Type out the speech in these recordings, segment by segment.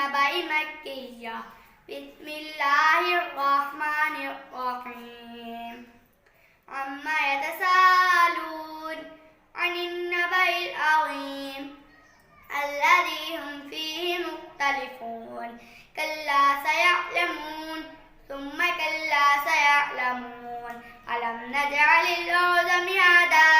النبأ مكية. بسم الله الرحمن الرحيم. عما يتساءلون عن النبأ العظيم الذي هم فيه مختلفون. كلا سيعلمون ثم كلا سيعلمون. ألم نجعل الأرض مهادا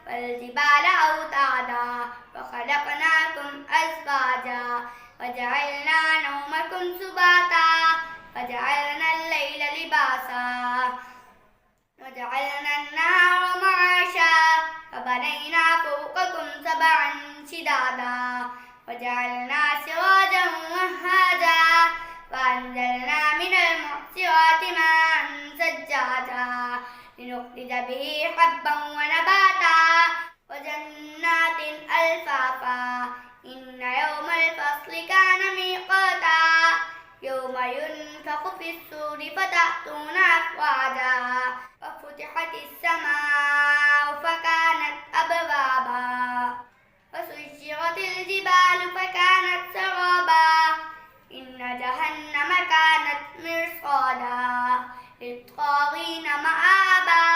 والجبال أوتادا وخلقناكم أزواجا وجعلنا نومكم سباتا وجعلنا الليل لباسا وجعلنا النهار معاشا وبنينا فوقكم سبعا شدادا وجعلنا سراجا وهاجا وأنزلنا من المعصرات ماء ثجاجا لنخرج به حبا ونباتا وجنات ألفافا. إن يوم الفصل كان ميقاتا يوم ينفخ في الصور فتأتون أفواجا وفتحت السماء فكانت أبوابا وسيرت الجبال فكانت سرابا. إن جهنم كانت مرصادا للطاغين مآبا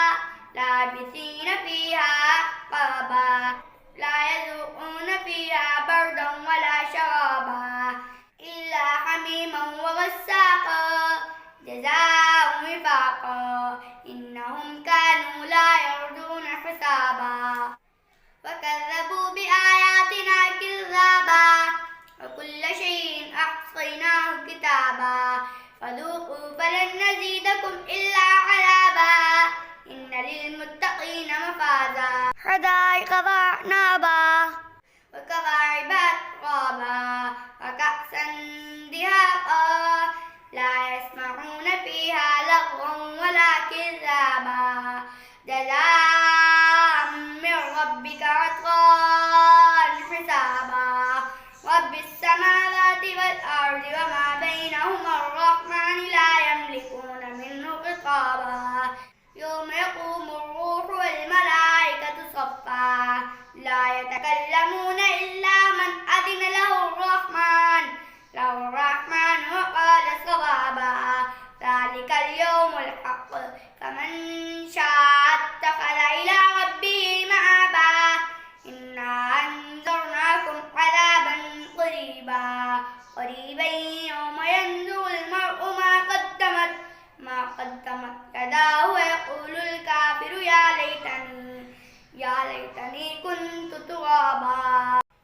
لابثين فيها أحقابا لا يذوقون فيها بردا ولا شرابا إلا حميما وغساقا جزاء وفاقا. إنهم كانوا لا يرجون حسابا وكذبوا بآياتنا كذابا وكل شيء أحصيناه كتابا فذوقوا فلن نزيدكم إلا عذابا. إن للمتقين مفازا حدائق وأعنابا وكواعب أترابا وكأسا دهاقا لا يسمعون فيها لغوا ولا كذابا جزاء من ربك عطاء حسابا. رب السماوات والأرض وما بينهما الرحمن لا يملكون منه خطابا. يوم يقوم الروح والملائكة صفا لا يتكلمون إلا من أذن له الرحمن وقال صوابا. ذلك اليوم الحق فمن شاء اتخذ إلى ربه مآبا. إنا أنذرناكم عذابا قريبا